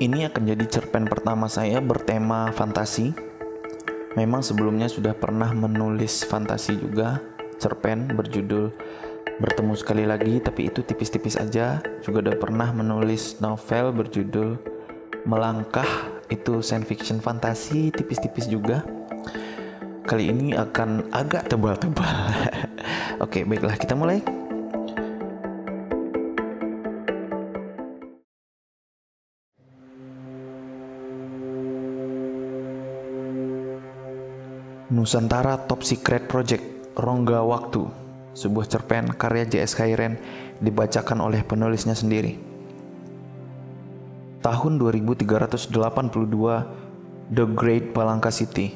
Ini akan jadi cerpen pertama saya bertema fantasi. Memang sebelumnya sudah pernah menulis fantasi juga, cerpen berjudul Bertemu Sekali Lagi, tapi itu tipis-tipis aja. Juga udah pernah menulis novel berjudul Melangkah, itu science fiction fantasi, tipis-tipis juga. Kali ini akan agak tebal-tebal. Oke, baiklah, kita mulai. Nusantara Top Secret Project, Rongga Waktu, sebuah cerpen karya J.S. Khairen, dibacakan oleh penulisnya sendiri. Tahun 2382, The Great Palangka City.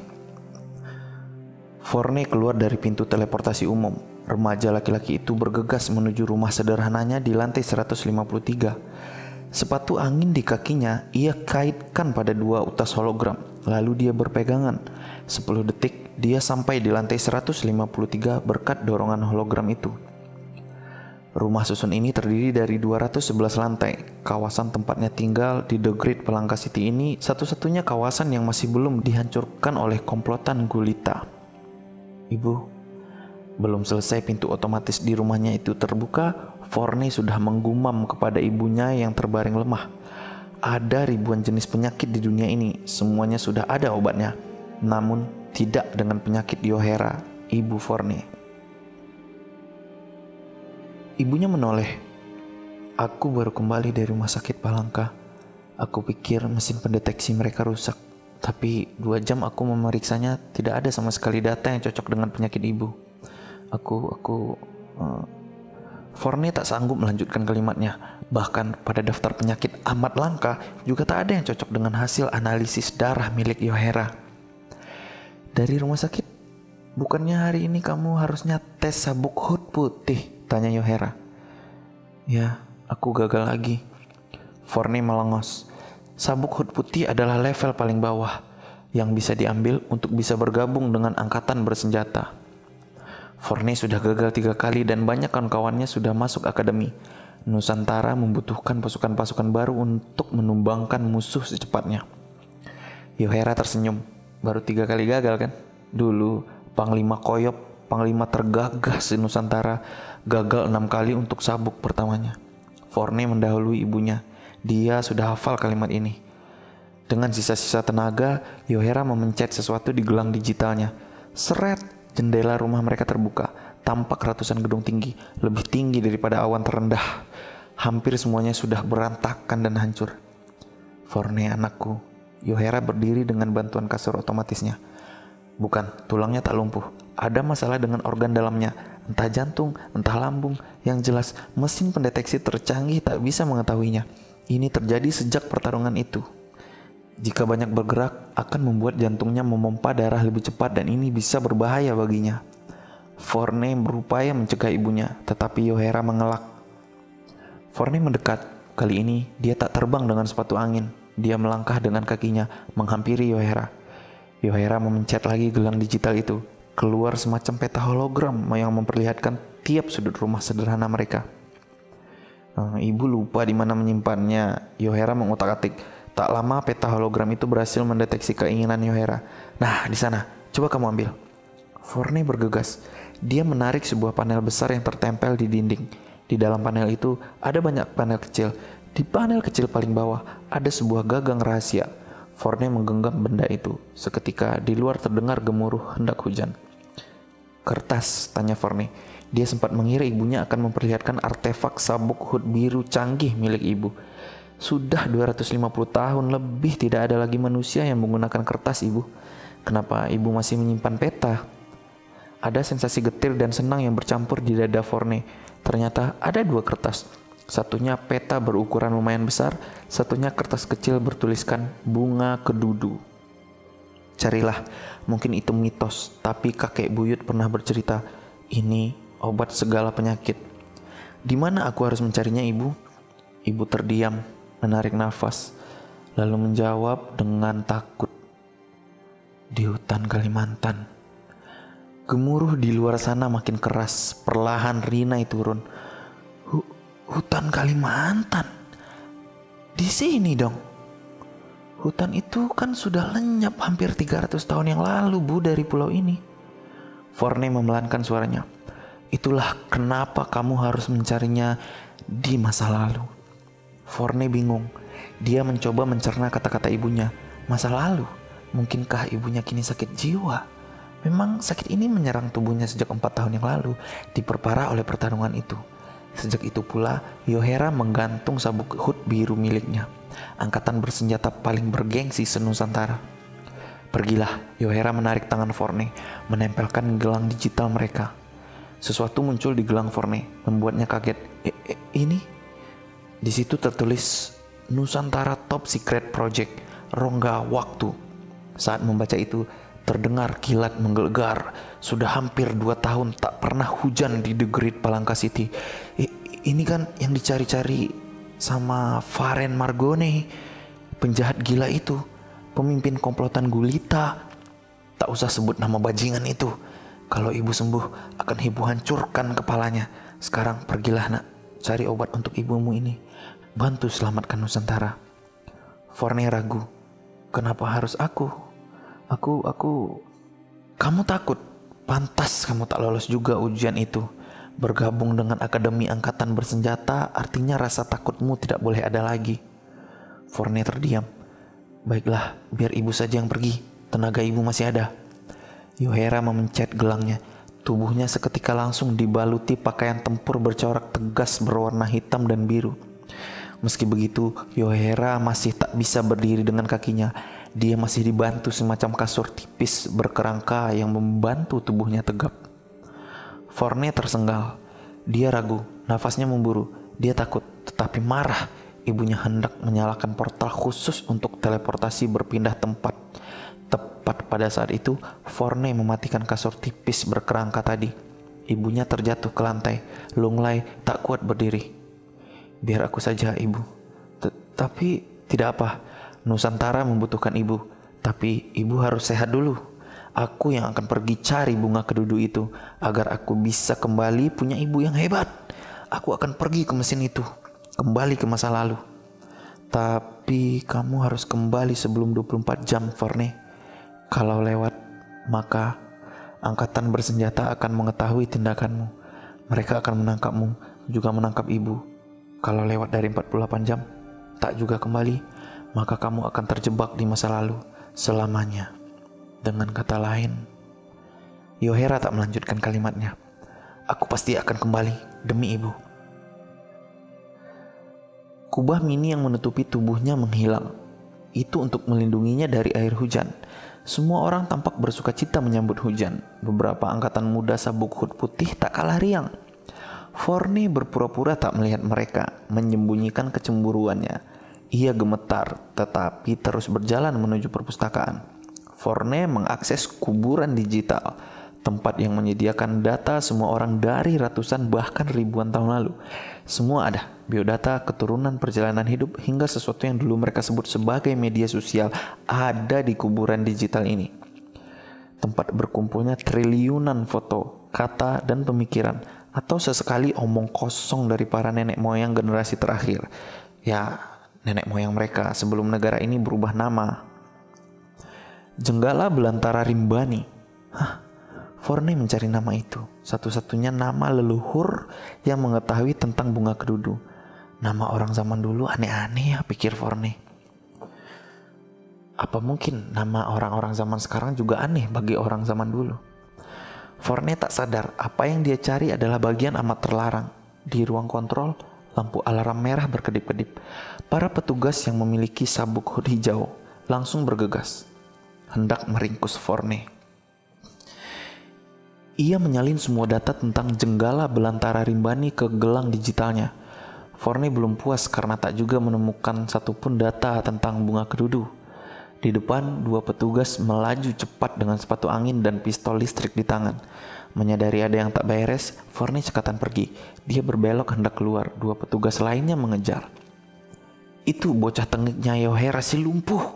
Forney keluar dari pintu teleportasi umum. Remaja laki-laki itu bergegas menuju rumah sederhananya di lantai 153. Sepatu angin di kakinya ia kaitkan pada dua utas hologram, lalu dia berpegangan. 10 detik dia sampai di lantai 153 berkat dorongan hologram itu. Rumah susun ini terdiri dari 211 lantai. Kawasan tempatnya tinggal di The Great Palangka City ini satu-satunya kawasan yang masih belum dihancurkan oleh komplotan gulita. Ibu, belum selesai pintu otomatis di rumahnya itu terbuka, Forney sudah menggumam kepada ibunya yang terbaring lemah. Ada ribuan jenis penyakit di dunia ini, semuanya sudah ada obatnya. Namun tidak dengan penyakit Yohera, ibu Forney. Ibunya menoleh. Aku baru kembali dari rumah sakit Palangka. Aku pikir mesin pendeteksi mereka rusak. Tapi 2 jam aku memeriksanya, tidak ada sama sekali data yang cocok dengan penyakit ibu. Forney tak sanggup melanjutkan kalimatnya. Bahkan pada daftar penyakit amat langka juga tak ada yang cocok dengan hasil analisis darah milik Yohera. Dari rumah sakit, bukannya hari ini kamu harusnya tes sabuk hut putih? Tanya Yohera. Ya, aku gagal lagi. Forney melengos. Sabuk hut putih adalah level paling bawah yang bisa diambil untuk bisa bergabung dengan angkatan bersenjata. Forney sudah gagal 3 kali dan banyak kawan-kawannya sudah masuk akademi. Nusantara membutuhkan pasukan-pasukan baru untuk menumbangkan musuh secepatnya. Yohera tersenyum. Baru 3 kali gagal kan? Dulu Panglima Koyop, Panglima tergagah se-Nusantara, gagal 6 kali untuk sabuk pertamanya. Forney mendahului ibunya. Dia sudah hafal kalimat ini. Dengan sisa-sisa tenaga, Yohera memencet sesuatu di gelang digitalnya. Seret, jendela rumah mereka terbuka. Tampak ratusan gedung tinggi, lebih tinggi daripada awan terendah. Hampir semuanya sudah berantakan dan hancur. Forney anakku, Yohera berdiri dengan bantuan kasur otomatisnya. Bukan, tulangnya tak lumpuh. Ada masalah dengan organ dalamnya, entah jantung, entah lambung. Yang jelas, mesin pendeteksi tercanggih tak bisa mengetahuinya. Ini terjadi sejak pertarungan itu. Jika banyak bergerak, akan membuat jantungnya memompa darah lebih cepat dan ini bisa berbahaya baginya. Forney berupaya mencegah ibunya, tetapi Yohera mengelak. Forney mendekat. Kali ini, dia tak terbang dengan sepatu angin. Dia melangkah dengan kakinya, menghampiri Yohera. Yohera memencet lagi gelang digital itu. Keluar semacam peta hologram yang memperlihatkan tiap sudut rumah sederhana mereka. Ibu lupa di mana menyimpannya. Yohera mengutak-atik. Tak lama peta hologram itu berhasil mendeteksi keinginan Yohera. Nah, di sana. Coba kamu ambil. Forney bergegas. Dia menarik sebuah panel besar yang tertempel di dinding. Di dalam panel itu ada banyak panel kecil. Di panel kecil paling bawah ada sebuah gagang rahasia. Forney menggenggam benda itu. Seketika di luar terdengar gemuruh hendak hujan. Kertas, tanya Forney. Dia sempat mengira ibunya akan memperlihatkan artefak sabuk hut biru canggih milik ibu. Sudah 250 tahun lebih tidak ada lagi manusia yang menggunakan kertas, ibu. Kenapa ibu masih menyimpan peta? Ada sensasi getir dan senang yang bercampur di dada Forney. Ternyata ada 2 kertas. Satunya peta berukuran lumayan besar, satunya kertas kecil bertuliskan bunga kedudu. Carilah, mungkin itu mitos, tapi kakek buyut pernah bercerita, ini obat segala penyakit. Di mana aku harus mencarinya, ibu? Ibu terdiam, menarik nafas, lalu menjawab dengan takut. Di hutan Kalimantan. Gemuruh di luar sana makin keras, perlahan Rinai turun. Hutan Kalimantan. Di sini dong. Hutan itu kan sudah lenyap hampir 300 tahun yang lalu, Bu, dari pulau ini. Forney memelankan suaranya. Itulah kenapa kamu harus mencarinya di masa lalu. Forney bingung. Dia mencoba mencerna kata-kata ibunya. Masa lalu? Mungkinkah ibunya kini sakit jiwa? Memang sakit ini menyerang tubuhnya sejak 4 tahun yang lalu, diperparah oleh pertarungan itu. Sejak itu pula, Yohera menggantung sabuk hut biru miliknya, angkatan bersenjata paling bergengsi senusantara. Pergilah, Yohera menarik tangan Forney, menempelkan gelang digital mereka. Sesuatu muncul di gelang Forney, membuatnya kaget. Ini? Di situ tertulis Nusantara Top Secret Project, Rongga Waktu. Saat membaca itu, terdengar kilat menggelegar. Sudah hampir 2 tahun tak pernah hujan di The Great Palangka City. Ini kan yang dicari-cari sama Faren Margone, penjahat gila itu, pemimpin komplotan Gulita. Tak usah sebut nama bajingan itu. Kalau ibu sembuh, akan ibu hancurkan kepalanya. Sekarang pergilah nak, cari obat untuk ibumu ini. Bantu selamatkan Nusantara. Forney ragu. Kenapa harus aku? Kamu takut? Pantas kamu tak lolos juga ujian itu. Bergabung dengan Akademi Angkatan Bersenjata artinya rasa takutmu tidak boleh ada lagi. Forney terdiam. Baiklah, biar ibu saja yang pergi. Tenaga ibu masih ada. Yohera memencet gelangnya. Tubuhnya seketika langsung dibaluti pakaian tempur bercorak tegas berwarna hitam dan biru. Meski begitu, Yohera masih tak bisa berdiri dengan kakinya. Dia masih dibantu semacam kasur tipis berkerangka yang membantu tubuhnya tegap. Forney tersenggal. Dia ragu, nafasnya memburu. Dia takut, tetapi marah. Ibunya hendak menyalakan portal khusus untuk teleportasi berpindah tempat. Tepat pada saat itu, Forney mematikan kasur tipis berkerangka tadi. Ibunya terjatuh ke lantai. Lunglai tak kuat berdiri. Biar aku saja, ibu. Tapi tidak apa. Nusantara membutuhkan ibu. Tapi ibu harus sehat dulu. Aku yang akan pergi cari bunga kedudu itu, agar aku bisa kembali punya ibu yang hebat. Aku akan pergi ke mesin itu, kembali ke masa lalu. Tapi kamu harus kembali sebelum 24 jam, Forney. Kalau lewat, maka angkatan bersenjata akan mengetahui tindakanmu. Mereka akan menangkapmu, juga menangkap ibu. Kalau lewat dari 48 jam, tak juga kembali, maka kamu akan terjebak di masa lalu selamanya. Dengan kata lain, Yohera tak melanjutkan kalimatnya. Aku pasti akan kembali, demi ibu. Kubah mini yang menutupi tubuhnya menghilang. Itu untuk melindunginya dari air hujan. Semua orang tampak bersuka cita menyambut hujan. Beberapa angkatan muda sabuk hut putih tak kalah riang. Forney berpura-pura tak melihat mereka, menyembunyikan kecemburuannya. Ia gemetar, tetapi terus berjalan menuju perpustakaan. Forney mengakses kuburan digital, tempat yang menyediakan data semua orang dari ratusan bahkan ribuan tahun lalu. Semua ada, biodata, keturunan, perjalanan hidup, hingga sesuatu yang dulu mereka sebut sebagai media sosial ada di kuburan digital ini. Tempat berkumpulnya triliunan foto, kata, dan pemikiran, atau sesekali omong kosong dari para nenek moyang generasi terakhir. Ya, nenek moyang mereka sebelum negara ini berubah nama. Jenggala Belantara Rimbani. Forney mencari nama itu. Satu-satunya nama leluhur yang mengetahui tentang bunga kedudu. Nama orang zaman dulu aneh-aneh ya, pikir Forney. Apa mungkin nama orang-orang zaman sekarang juga aneh bagi orang zaman dulu? Forney tak sadar apa yang dia cari adalah bagian amat terlarang. Di ruang kontrol, lampu alarm merah berkedip-kedip. Para petugas yang memiliki sabuk hut hijau langsung bergegas, hendak meringkus Forney. Ia menyalin semua data tentang Jenggala Belantara Rimbani ke gelang digitalnya. Forney belum puas karena tak juga menemukan satupun data tentang bunga kedudu. Di depan, 2 petugas melaju cepat dengan sepatu angin dan pistol listrik di tangan. Menyadari ada yang tak beres, Forney cekatan pergi. Dia berbelok hendak keluar, 2 petugas lainnya mengejar. Itu bocah tengiknya Yohera si lumpuh.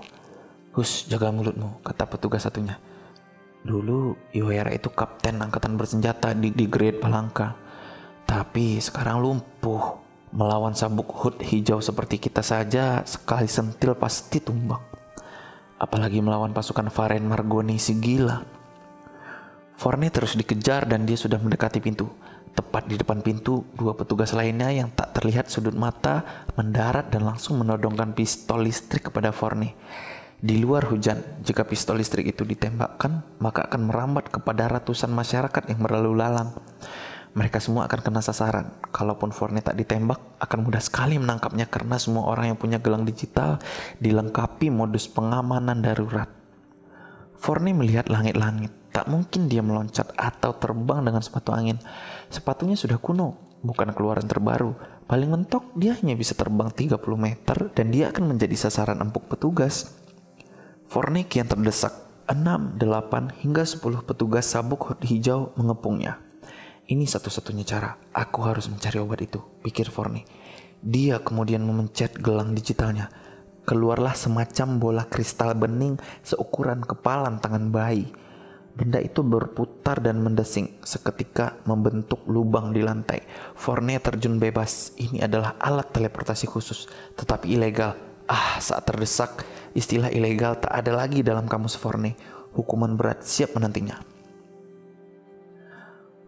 Hus, jaga mulutmu, kata petugas satunya. Dulu Yohera itu kapten angkatan bersenjata di Great Palangka. Tapi sekarang lumpuh. Melawan sabuk hut hijau seperti kita saja, sekali sentil pasti tumbang. apalagi melawan pasukan Varen Margoni si gila. Forney terus dikejar dan dia sudah mendekati pintu. Tepat di depan pintu, dua petugas lainnya yang tak terlihat sudut mata mendarat dan langsung menodongkan pistol listrik kepada Forney. Di luar hujan, jika pistol listrik itu ditembakkan, maka akan merambat kepada ratusan masyarakat yang berlalu lalang. Mereka semua akan kena sasaran. Kalaupun Forney tak ditembak, akan mudah sekali menangkapnya karena semua orang yang punya gelang digital dilengkapi modus pengamanan darurat. Forney melihat langit-langit. Tak mungkin dia meloncat atau terbang dengan sepatu angin. Sepatunya sudah kuno, bukan keluaran terbaru. Paling mentok dia hanya bisa terbang 30 meter dan dia akan menjadi sasaran empuk petugas. Forney kian terdesak. 6, 8, hingga 10 petugas sabuk hijau mengepungnya. Ini satu-satunya cara. Aku harus mencari obat itu, pikir Forney. Dia kemudian memencet gelang digitalnya. Keluarlah semacam bola kristal bening seukuran kepalan tangan bayi. Benda itu berputar dan mendesing, seketika membentuk lubang di lantai. Forney terjun bebas. Ini adalah alat teleportasi khusus, tetapi ilegal. Saat terdesak, istilah ilegal tak ada lagi dalam kamus Forney. Hukuman berat siap menantinya.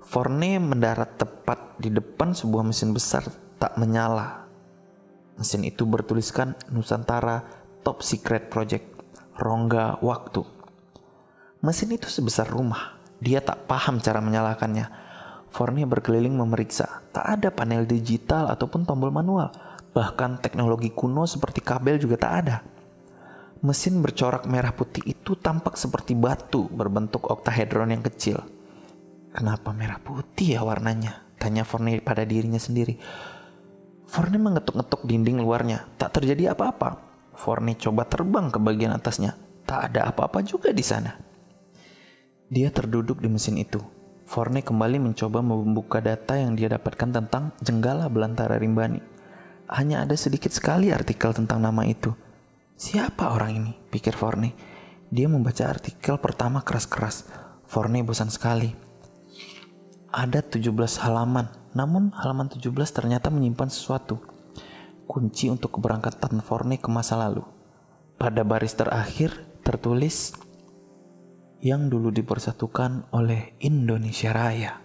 Forney mendarat tepat di depan sebuah mesin besar tak menyala. Mesin itu bertuliskan Nusantara Top Secret Project, rongga waktu. Mesin itu sebesar rumah. Dia tak paham cara menyalakannya. Forney berkeliling memeriksa. Tak ada panel digital ataupun tombol manual. Bahkan teknologi kuno seperti kabel juga tak ada. Mesin bercorak merah putih itu tampak seperti batu berbentuk oktahedron yang kecil. Kenapa merah putih ya warnanya? Tanya Forney pada dirinya sendiri. Forney mengetuk-ngetuk dinding luarnya. Tak terjadi apa-apa. Forney coba terbang ke bagian atasnya. Tak ada apa-apa juga di sana. Dia terduduk di mesin itu. Forney kembali mencoba membuka data yang dia dapatkan tentang Jenggala Belantara Rinjani. Hanya ada sedikit sekali artikel tentang nama itu. Siapa orang ini? Pikir Forney. Dia membaca artikel pertama keras-keras. Forney bosan sekali. Ada 17 halaman, namun halaman 17 ternyata menyimpan sesuatu. Kunci untuk keberangkatan Forney ke masa lalu. Pada baris terakhir tertulis, yang dulu dipersatukan oleh Indonesia Raya.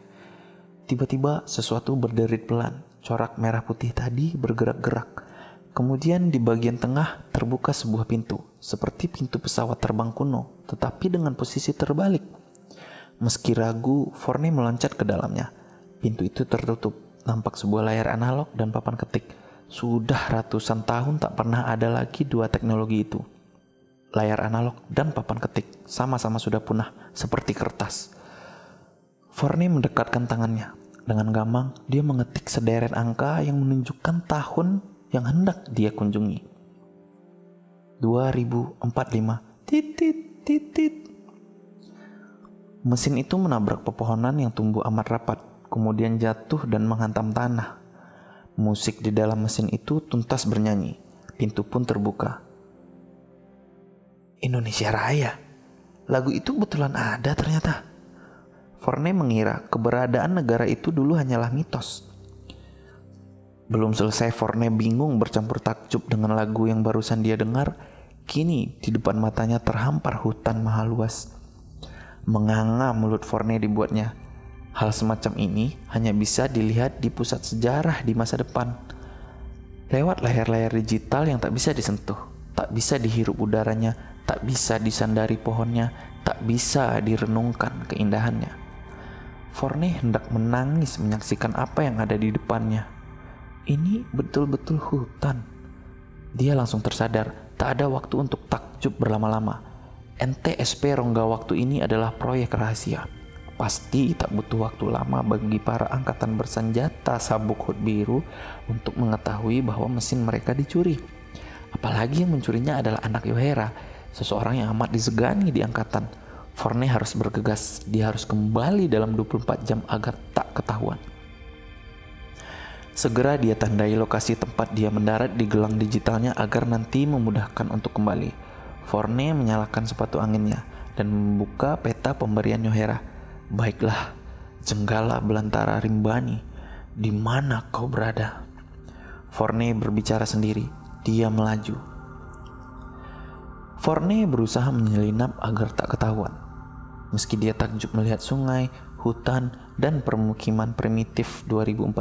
Tiba-tiba sesuatu berderit pelan. Corak merah putih tadi bergerak-gerak. Kemudian di bagian tengah terbuka sebuah pintu, seperti pintu pesawat terbang kuno, tetapi dengan posisi terbalik. Meski ragu, Forney meloncat ke dalamnya. Pintu itu tertutup. Nampak sebuah layar analog dan papan ketik. Sudah ratusan tahun tak pernah ada lagi dua teknologi itu. Layar analog dan papan ketik sama-sama sudah punah seperti kertas. Forney mendekatkan tangannya. Dengan gamang, dia mengetik sederet angka yang menunjukkan tahun yang hendak dia kunjungi. 2045. Titit, titit. Mesin itu menabrak pepohonan yang tumbuh amat rapat, kemudian jatuh dan menghantam tanah. Musik di dalam mesin itu tuntas bernyanyi. Pintu pun terbuka. Indonesia Raya. Lagu itu betulan ada ternyata. Forney mengira keberadaan negara itu dulu hanyalah mitos. Belum selesai Forney bingung bercampur takjub dengan lagu yang barusan dia dengar, kini di depan matanya terhampar hutan maha luas. Menganga mulut Forney dibuatnya. Hal semacam ini hanya bisa dilihat di pusat sejarah di masa depan. Lewat layar-layar digital yang tak bisa disentuh, tak bisa dihirup udaranya, tak bisa disandari pohonnya, tak bisa direnungkan keindahannya. Forney hendak menangis menyaksikan apa yang ada di depannya. Ini betul-betul hutan. Dia langsung tersadar, tak ada waktu untuk takjub berlama-lama. NTSP rongga waktu ini adalah proyek rahasia. Pasti tak butuh waktu lama bagi para angkatan bersenjata sabuk hut biru untuk mengetahui bahwa mesin mereka dicuri. Apalagi yang mencurinya adalah anak Yohera, seseorang yang amat disegani di angkatan. Forney harus bergegas. Dia harus kembali dalam 24 jam agar tak ketahuan. Segera dia tandai lokasi tempat dia mendarat di gelang digitalnya agar nanti memudahkan untuk kembali. Forney menyalakan sepatu anginnya dan membuka peta pemberian Yohera. Baiklah, Jenggala Belantara Rinjani, di mana kau berada? Forney berbicara sendiri. Dia melaju. Forney berusaha menyelinap agar tak ketahuan. Meski dia takjub melihat sungai, hutan, dan permukiman primitif 2045,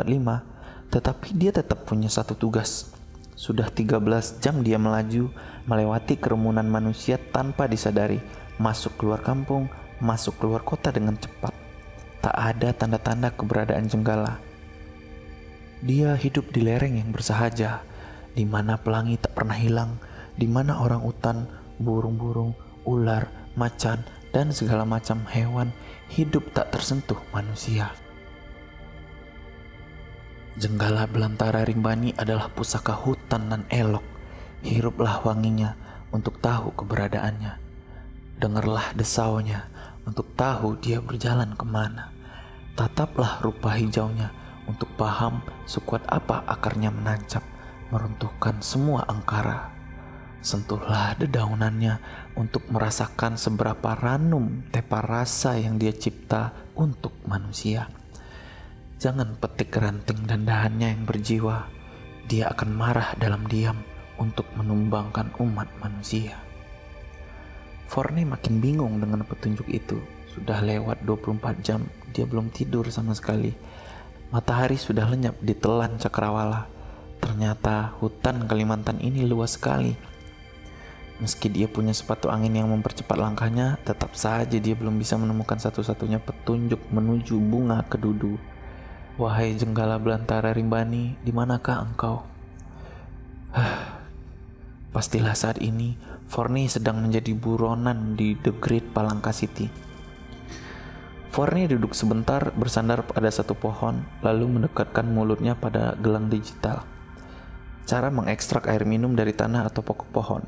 tetapi dia tetap punya satu tugas. Sudah 13 jam dia melaju, melewati kerumunan manusia tanpa disadari, masuk keluar kampung, masuk keluar kota dengan cepat. Tak ada tanda-tanda keberadaan Jenggala. Dia hidup di lereng yang bersahaja, di mana pelangi tak pernah hilang, di mana orang utan, burung-burung, ular, macan, dan segala macam hewan hidup tak tersentuh manusia. Jenggala belantara Rimbani adalah pusaka hutan nan elok. Hiruplah wanginya untuk tahu keberadaannya. Dengarlah desaunya untuk tahu dia berjalan kemana. Tataplah rupa hijaunya untuk paham sekuat apa akarnya menancap, meruntuhkan semua angkara. Sentuhlah dedaunannya untuk merasakan seberapa ranum tepa rasa yang dia cipta untuk manusia. Jangan petik ranting dan dahannya yang berjiwa. Dia akan marah dalam diam untuk menumbangkan umat manusia. Forney makin bingung dengan petunjuk itu. Sudah lewat 24 jam, dia belum tidur sama sekali. Matahari sudah lenyap di telan cakrawala. Ternyata hutan Kalimantan ini luas sekali. Meski dia punya sepatu angin yang mempercepat langkahnya, tetap saja dia belum bisa menemukan satu-satunya petunjuk menuju bunga kedudu. Wahai Jenggala belantara Rimbani, di manakah engkau? Pastilah saat ini Forney sedang menjadi buronan di The Great Palangka City. Forney duduk sebentar bersandar pada satu pohon, lalu mendekatkan mulutnya pada gelang digital. Cara mengekstrak air minum dari tanah atau pokok pohon.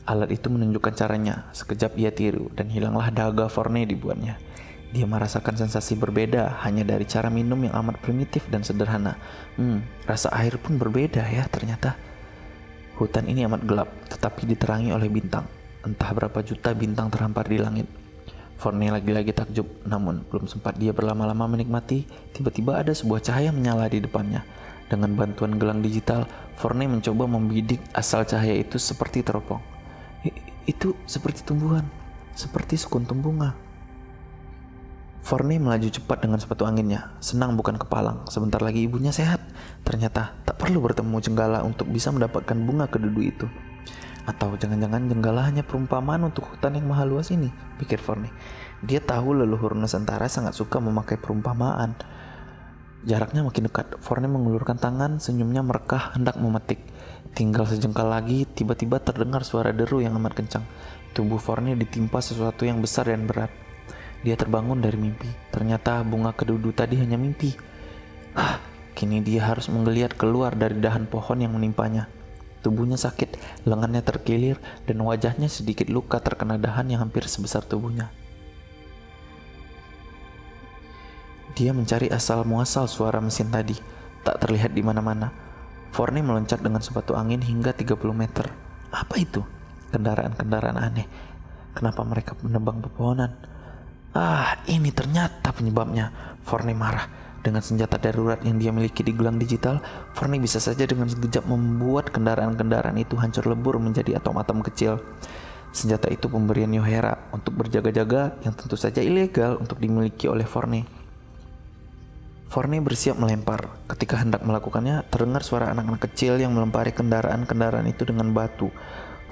Alat itu menunjukkan caranya. Sekejap ia tiru dan hilanglah dahaga Forney dibuatnya. Dia merasakan sensasi berbeda hanya dari cara minum yang amat primitif dan sederhana. Rasa air pun berbeda ya ternyata. Hutan ini amat gelap, tetapi diterangi oleh bintang. Entah berapa juta bintang terhampar di langit. Forney lagi-lagi takjub, namun belum sempat dia berlama-lama menikmati, tiba-tiba ada sebuah cahaya menyala di depannya. Dengan bantuan gelang digital, Forney mencoba membidik asal cahaya itu seperti teropong. Itu seperti tumbuhan, seperti sekuntum bunga. Forney melaju cepat dengan sepatu anginnya. Senang bukan kepalang, sebentar lagi ibunya sehat. Ternyata tak perlu bertemu Jenggala untuk bisa mendapatkan bunga kedudu itu. Atau jangan-jangan Jenggala hanya perumpamaan untuk hutan yang maha luas ini, pikir Forney. Dia tahu leluhur Nusantara sangat suka memakai perumpamaan. Jaraknya makin dekat, Forney mengulurkan tangan, senyumnya merekah hendak memetik. Tinggal sejengkal lagi, tiba-tiba terdengar suara deru yang amat kencang. Tubuh Forney ditimpa sesuatu yang besar dan berat. Dia terbangun dari mimpi. Ternyata bunga kedudu tadi hanya mimpi. Kini dia harus menggeliat keluar dari dahan pohon yang menimpanya. Tubuhnya sakit, lengannya terkilir, dan wajahnya sedikit luka terkena dahan yang hampir sebesar tubuhnya. Dia mencari asal muasal suara mesin tadi. Tak terlihat di mana-mana. Forney meloncat dengan sepatu angin hingga 30 meter. Apa itu? Kendaraan-kendaraan aneh. Kenapa mereka menebang pepohonan? Ini ternyata penyebabnya. Forney marah. Dengan senjata darurat yang dia miliki di gelang digital, Forney bisa saja dengan sekejap membuat kendaraan-kendaraan itu hancur lebur menjadi atom-atom kecil. Senjata itu pemberian Yohera untuk berjaga-jaga yang tentu saja ilegal untuk dimiliki oleh Forney. Forney bersiap melempar. Ketika hendak melakukannya, terdengar suara anak-anak kecil yang melempari kendaraan-kendaraan itu dengan batu.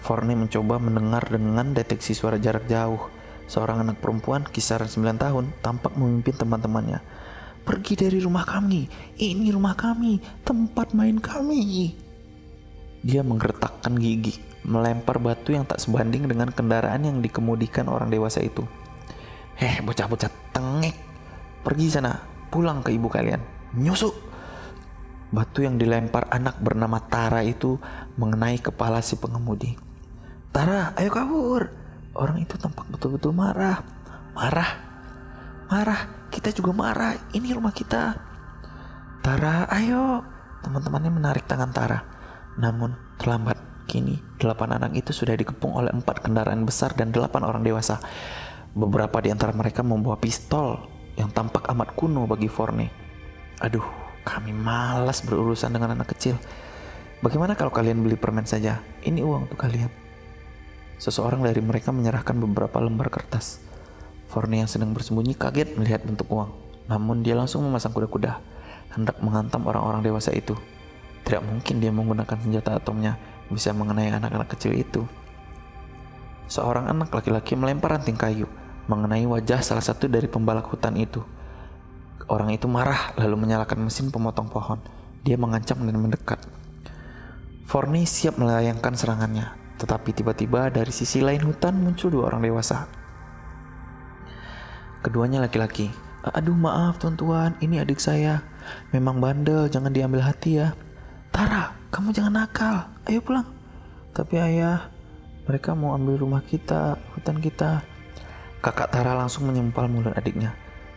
Forney mencoba mendengar dengan deteksi suara jarak jauh. Seorang anak perempuan kisaran 9 tahun tampak memimpin teman-temannya. Pergi dari rumah kami, ini rumah kami, tempat main kami. Dia menggertakkan gigi, melempar batu yang tak sebanding dengan kendaraan yang dikemudikan orang dewasa itu. Bocah-bocah tengik, pergi sana, pulang ke ibu kalian, nyusuk. Batu yang dilempar anak bernama Tara itu mengenai kepala si pengemudi. Tara, ayo kabur. Orang itu tampak betul-betul marah. Kita juga marah. Ini rumah kita. Tara, ayo. Teman-temannya menarik tangan Tara. Namun terlambat. Kini 8 anak itu sudah dikepung oleh 4 kendaraan besar dan 8 orang dewasa. Beberapa di antara mereka membawa pistol yang tampak amat kuno bagi Forney. Aduh, kami malas berurusan dengan anak kecil. Bagaimana kalau kalian beli permen saja? Ini uang untuk kalian. Seseorang dari mereka menyerahkan beberapa lembar kertas. Forney yang sedang bersembunyi kaget melihat bentuk uang. Namun dia langsung memasang kuda-kuda, hendak menghantam orang-orang dewasa itu. Tidak mungkin dia menggunakan senjata atomnya bisa mengenai anak-anak kecil itu. Seorang anak laki-laki melempar ranting kayu mengenai wajah salah satu dari pembalak hutan itu. Orang itu marah lalu menyalakan mesin pemotong pohon. Dia mengancam dan mendekat. Forney siap melayangkan serangannya, tetapi tiba-tiba dari sisi lain hutan muncul dua orang dewasa. Keduanya laki-laki. Aduh maaf tuan-tuan, ini adik saya. Memang bandel, jangan diambil hati ya. Tara, kamu jangan nakal, ayo pulang. Tapi ayah, mereka mau ambil rumah kita, hutan kita. Kakak Tara langsung menyempal mulut adiknya.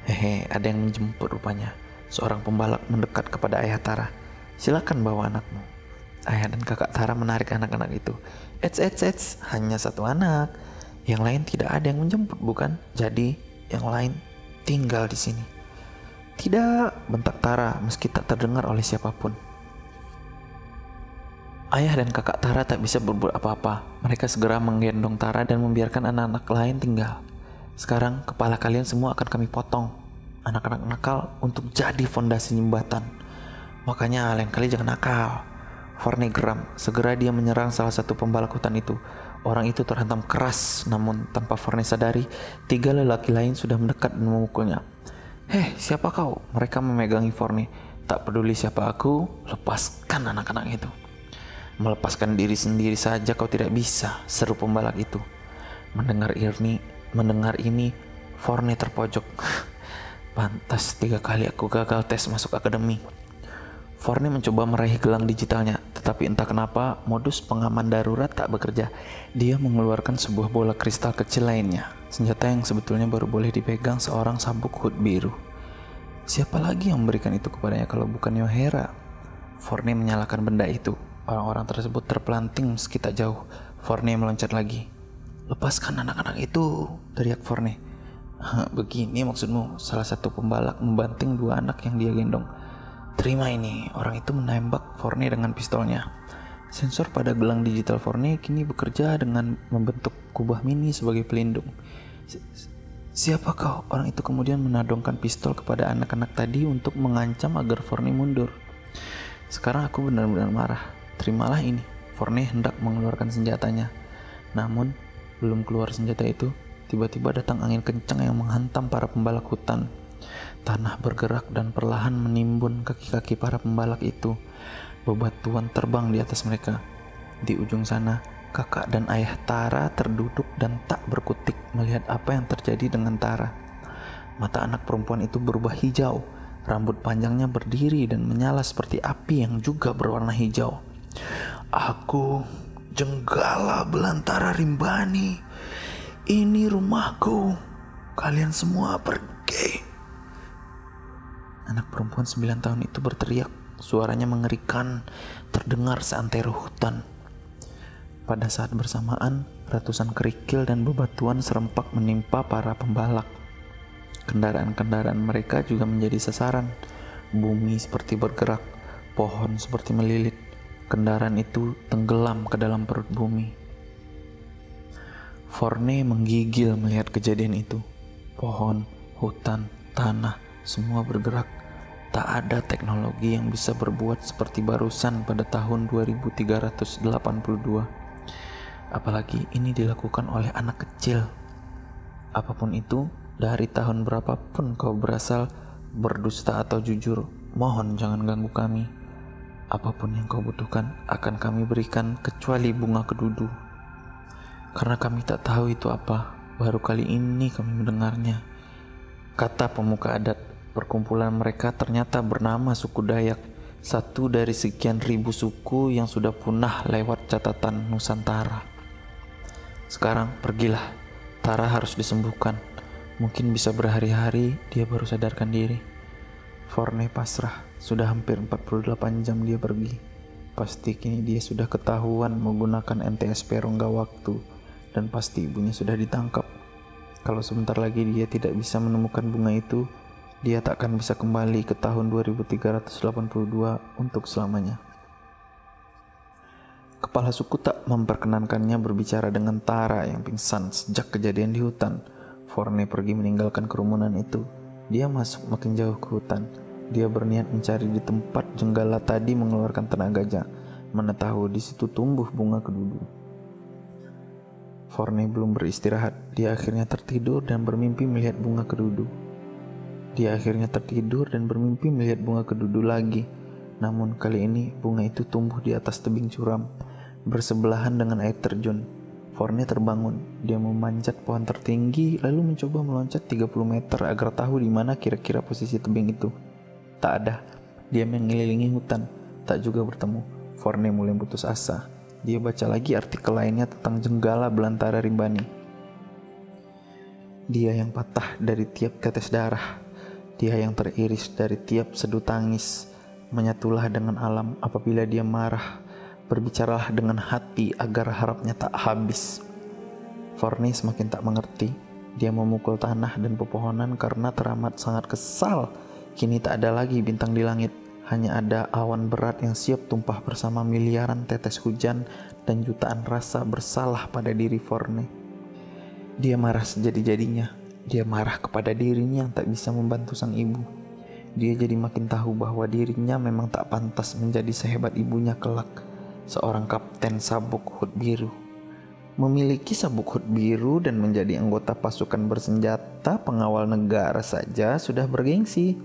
Hehe, ada yang menjemput rupanya. Seorang pembalak mendekat kepada ayah Tara. Silakan bawa anakmu. Ayah dan kakak Tara menarik anak-anak itu. Eits, hanya satu anak. Yang lain tidak ada yang menjemput, bukan? Jadi, yang lain tinggal di sini. Tidak, bentak Tara meski tak terdengar oleh siapapun. Ayah dan kakak Tara tak bisa berbuat apa-apa. Mereka segera menggendong Tara dan membiarkan anak-anak lain tinggal. Sekarang kepala kalian semua akan kami potong. Anak-anak nakal untuk jadi fondasi jembatan. Makanya lain kali jangan nakal. Forney geram. Segera dia menyerang salah satu pembalak hutan itu. Orang itu terhantam keras, namun tanpa Forney sadari, tiga lelaki lain sudah mendekat dan memukulnya. Heh, siapa kau? Mereka memegangi Forney. Tak peduli siapa aku, lepaskan anak-anak itu. Melepaskan diri sendiri saja kau tidak bisa, seru pembalak itu. Mendengar ini, Forney terpojok. Pantas 3 kali aku gagal tes masuk akademi. Forney mencoba meraih gelang digitalnya, tetapi entah kenapa modus pengaman darurat tak bekerja. Dia mengeluarkan sebuah bola kristal kecil lainnya, senjata yang sebetulnya baru boleh dipegang seorang sabuk hood biru. Siapa lagi yang memberikan itu kepadanya kalau bukan Yohera? Forney menyalakan benda itu. Orang-orang tersebut terpelanting meski tak jauh. Forney meloncat lagi. Lepaskan anak-anak itu, teriak Forney. Begini maksudmu? Salah satu pembalak membanting 2 anak yang dia gendong. Terima ini, orang itu menembak Forney dengan pistolnya. Sensor pada gelang digital Forney kini bekerja dengan membentuk kubah mini sebagai pelindung. Siapa kau? Orang itu kemudian menodongkan pistol kepada anak-anak tadi untuk mengancam agar Forney mundur. Sekarang aku benar-benar marah. Terimalah ini. Forney hendak mengeluarkan senjatanya. Namun, belum keluar senjata itu, tiba-tiba datang angin kencang yang menghantam para pembalak hutan. Tanah bergerak dan perlahan menimbun kaki-kaki para pembalak itu. Bebatuan terbang di atas mereka. Di ujung sana, kakak dan ayah Tara terduduk dan tak berkutik melihat apa yang terjadi dengan Tara. Mata anak perempuan itu berubah hijau. Rambut panjangnya berdiri dan menyala seperti api yang juga berwarna hijau. Aku Jenggala Belantara Rimbani. Ini rumahku. Kalian semua pergi. Anak perempuan 9 tahun itu berteriak. Suaranya mengerikan, terdengar seantero hutan. Pada saat bersamaan, ratusan kerikil dan bebatuan serempak menimpa para pembalak. Kendaraan-kendaraan mereka juga menjadi sasaran. Bumi seperti bergerak, pohon seperti melilit. Kendaraan itu tenggelam ke dalam perut bumi. Forney menggigil melihat kejadian itu. Pohon, hutan, tanah, semua bergerak. Tak ada teknologi yang bisa berbuat seperti barusan pada tahun 2382. Apalagi ini dilakukan oleh anak kecil. Apapun itu, dari tahun berapapun kau berasal, berdusta atau jujur, mohon jangan ganggu kami. Apapun yang kau butuhkan akan kami berikan kecuali bunga kedudu. Karena kami tak tahu itu apa, baru kali ini kami mendengarnya. Kata pemuka adat. Perkumpulan mereka ternyata bernama suku Dayak, satu dari sekian ribu suku yang sudah punah lewat catatan Nusantara. Sekarang pergilah, Tara harus disembuhkan. Mungkin bisa berhari-hari dia baru sadarkan diri. Forney pasrah, sudah hampir 48 jam dia pergi. Pasti kini dia sudah ketahuan menggunakan NTSP rongga waktu, dan pasti ibunya sudah ditangkap. Kalau sebentar lagi dia tidak bisa menemukan bunga itu, dia tak akan bisa kembali ke tahun 2382 untuk selamanya. Kepala suku tak memperkenankannya berbicara dengan Tara yang pingsan sejak kejadian di hutan. Forney pergi meninggalkan kerumunan itu. Dia masuk makin jauh ke hutan. Dia berniat mencari di tempat jenggala tadi mengeluarkan tenaganya. Mana tahu di situ tumbuh bunga kedudu. Forney belum beristirahat. Dia akhirnya tertidur dan bermimpi melihat bunga kedudu. Lagi. Namun kali ini bunga itu tumbuh di atas tebing curam, bersebelahan dengan air terjun. Forney terbangun. Dia memanjat pohon tertinggi lalu mencoba meloncat 30 meter agar tahu di mana kira-kira posisi tebing itu. Tak ada. Dia mengelilingi hutan, tak juga bertemu. Forney mulai putus asa. Dia baca lagi artikel lainnya tentang jenggala belantara Rimbani. Dia yang patah dari tiap tetes darah. Dia yang teriris dari tiap sedu tangis. Menyatulah dengan alam apabila dia marah. Berbicaralah dengan hati agar harapnya tak habis. Forney semakin tak mengerti. Dia memukul tanah dan pepohonan karena teramat sangat kesal. Kini tak ada lagi bintang di langit. Hanya ada awan berat yang siap tumpah bersama miliaran tetes hujan dan jutaan rasa bersalah pada diri Forney. Dia marah sejadi-jadinya. Dia marah kepada dirinya yang tak bisa membantu sang ibu. Dia jadi makin tahu bahwa dirinya memang tak pantas menjadi sehebat ibunya kelak, seorang kapten sabuk hut biru. Memiliki sabuk hut biru dan menjadi anggota pasukan bersenjata pengawal negara saja sudah bergengsi.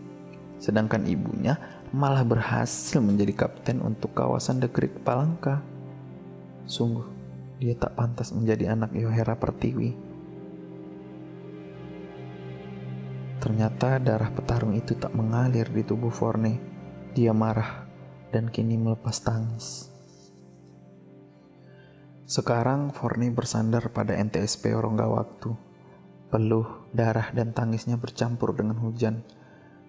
Sedangkan ibunya malah berhasil menjadi kapten untuk kawasan The Great Palangka. Sungguh, dia tak pantas menjadi anak Yohera Pertiwi. Ternyata darah petarung itu tak mengalir di tubuh Forney. Dia marah dan kini melepas tangis. Sekarang Forney bersandar pada NTSP Rongga Waktu. Peluh, darah dan tangisnya bercampur dengan hujan.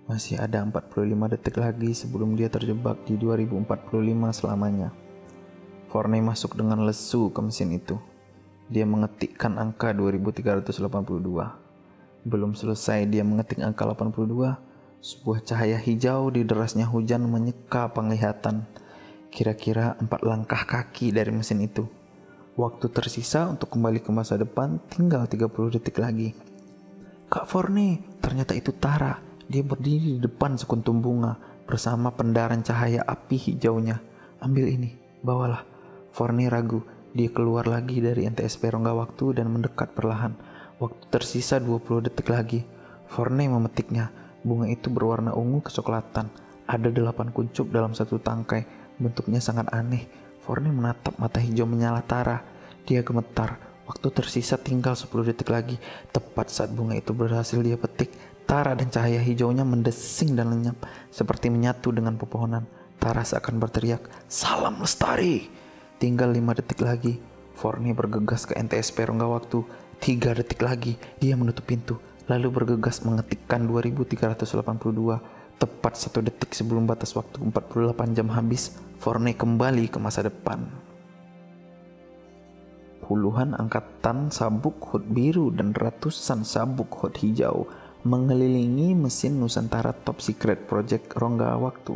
Masih ada 45 detik lagi sebelum dia terjebak di 2045 selamanya. Forney masuk dengan lesu ke mesin itu. Dia mengetikkan angka 2382. Belum selesai dia mengetik angka 82, sebuah cahaya hijau di derasnya hujan menyeka penglihatan. Kira-kira 4 langkah kaki dari mesin itu. Waktu tersisa untuk kembali ke masa depan tinggal 30 detik lagi. Kak Forney, ternyata itu Tara. Dia berdiri di depan sekuntum bunga bersama pendaran cahaya api hijaunya. Ambil ini, bawalah. Forney ragu. Dia keluar lagi dari NTSP Rongga Waktu dan mendekat perlahan. Waktu tersisa 20 detik lagi. Forney memetiknya. Bunga itu berwarna ungu kecoklatan. Ada 8 kuncup dalam satu tangkai. Bentuknya sangat aneh. Forney menatap mata hijau menyala Tara. Dia gemetar. Waktu tersisa tinggal 10 detik lagi. Tepat saat bunga itu berhasil dia petik, Tara dan cahaya hijaunya mendesing dan lenyap, seperti menyatu dengan pepohonan. Tara seakan berteriak, "Salam lestari!" Tinggal 5 detik lagi. Forney bergegas ke NTSP Rongga Waktu. 3 detik lagi, dia menutup pintu, lalu bergegas mengetikkan 2382. Tepat 1 detik sebelum batas waktu 48 jam habis, Forney kembali ke masa depan. Puluhan angkatan sabuk hut biru dan ratusan sabuk hut hijau mengelilingi mesin Nusantara Top Secret Project Rongga Waktu.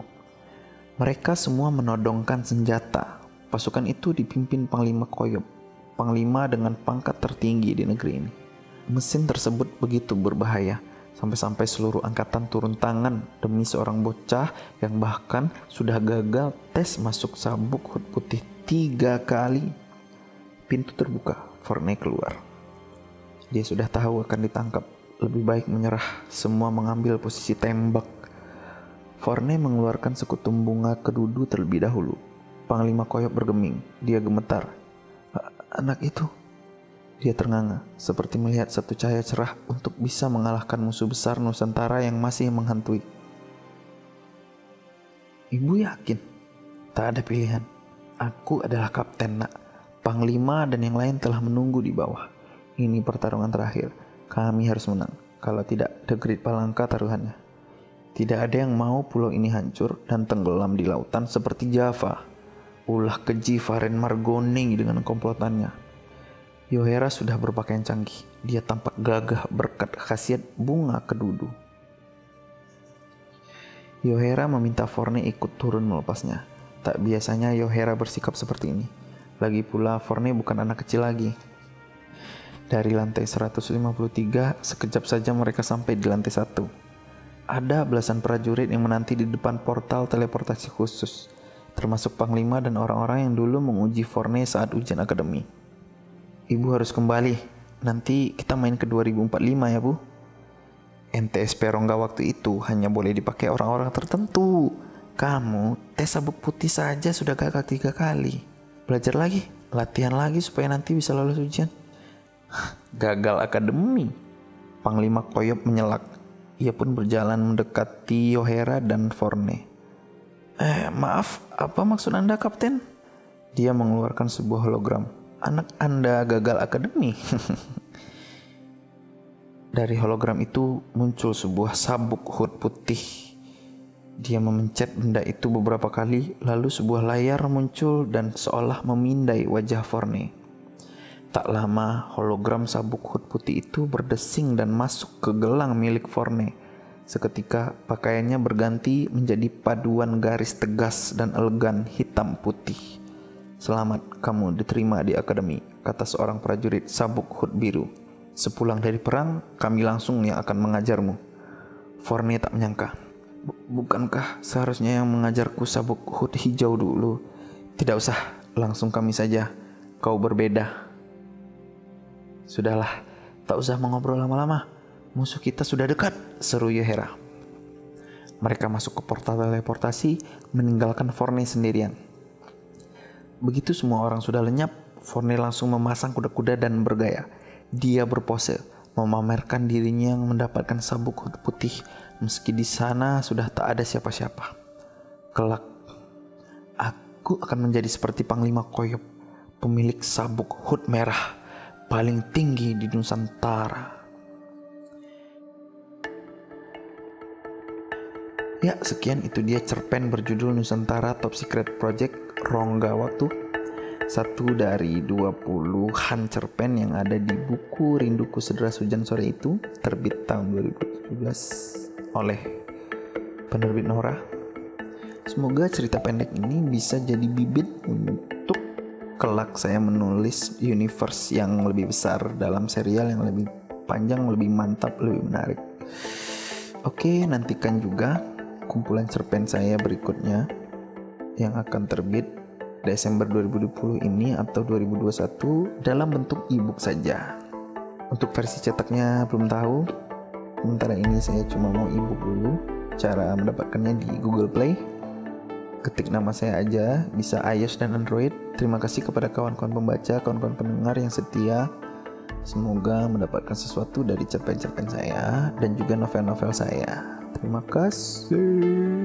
Mereka semua menodongkan senjata. Pasukan itu dipimpin Panglima Koyop, panglima dengan pangkat tertinggi di negeri ini. Mesin tersebut begitu berbahaya, sampai-sampai seluruh angkatan turun tangan demi seorang bocah yang bahkan sudah gagal tes masuk sabuk hut putih 3 kali. Pintu terbuka, Forney keluar. Dia sudah tahu akan ditangkap. Lebih baik menyerah, semua mengambil posisi tembak. Forney mengeluarkan sekutum bunga kedudu terlebih dahulu. Panglima Koyop bergeming, dia gemetar. Anak itu? Dia ternganga, seperti melihat satu cahaya cerah untuk bisa mengalahkan musuh besar Nusantara yang masih menghantui. Ibu yakin? Tak ada pilihan. Aku adalah kapten, nak. Panglima dan yang lain telah menunggu di bawah. Ini pertarungan terakhir. Kami harus menang. Kalau tidak, The Great Palangka taruhannya. Tidak ada yang mau pulau ini hancur dan tenggelam di lautan seperti Java. Ulah keji Faren Margoni dengan komplotannya. Yohera sudah berpakaian canggih. Dia tampak gagah berkat khasiat bunga kedudu. Yohera meminta Forney ikut turun melepasnya. Tak biasanya Yohera bersikap seperti ini. Lagi pula Forney bukan anak kecil lagi. Dari lantai 153, sekejap saja mereka sampai di lantai 1. Ada belasan prajurit yang menanti di depan portal teleportasi khusus, termasuk Panglima dan orang-orang yang dulu menguji Forney saat ujian akademi. Ibu harus kembali, nanti kita main ke 2045 ya Bu. NTSP Rongga waktu itu hanya boleh dipakai orang-orang tertentu. Kamu tes sabuk putih saja sudah gagal 3 kali. Belajar lagi, latihan lagi supaya nanti bisa lolos ujian. Gagal akademi. Panglima Koyop menyelak. Ia pun berjalan mendekati Yohera dan Forney. Maaf, apa maksud Anda, Kapten? Dia mengeluarkan sebuah hologram. Anak Anda gagal akademi. Dari hologram itu muncul sebuah sabuk hood putih. Dia memencet benda itu beberapa kali, lalu sebuah layar muncul dan seolah memindai wajah Forney. Tak lama, hologram sabuk hood putih itu berdesing dan masuk ke gelang milik Forney. Seketika, pakaiannya berganti menjadi paduan garis tegas dan elegan hitam putih. Selamat, kamu diterima di akademi, kata seorang prajurit sabuk hood biru. Sepulang dari perang, kami langsung yang akan mengajarmu. Forney tak menyangka. Bukankah seharusnya yang mengajarku sabuk hood hijau dulu? Tidak usah, langsung kami saja. Kau berbeda. Sudahlah, tak usah mengobrol lama-lama. Musuh kita sudah dekat, seru Yohera. Mereka masuk ke portal teleportasi, meninggalkan Forney sendirian. Begitu semua orang sudah lenyap, Forney langsung memasang kuda-kuda dan bergaya. Dia berpose, memamerkan dirinya yang mendapatkan sabuk hood putih, meski di sana sudah tak ada siapa-siapa. Kelak, aku akan menjadi seperti Panglima Koyop, pemilik sabuk hood merah paling tinggi di Nusantara. Ya, sekian itu dia cerpen berjudul Nusantara Top Secret Project Rongga Waktu. Satu dari 20-an cerpen yang ada di buku Rinduku Sederas Hujan Sore Itu, terbit tahun 2017 oleh penerbit Nora. Semoga cerita pendek ini bisa jadi bibit untuk kelak saya menulis universe yang lebih besar dalam serial yang lebih panjang, lebih mantap, lebih menarik. Oke, nantikan juga kumpulan cerpen saya berikutnya yang akan terbit Desember 2020 ini atau 2021 dalam bentuk e-book saja. Untuk versi cetaknya belum tahu. Sementara ini saya cuma mau e-book dulu. Cara mendapatkannya di Google Play. Ketik nama saya aja, bisa iOS dan Android. Terima kasih kepada kawan-kawan pembaca, kawan-kawan pendengar yang setia. Semoga mendapatkan sesuatu dari cerpen-cerpen saya dan juga novel-novel saya. Terima kasih.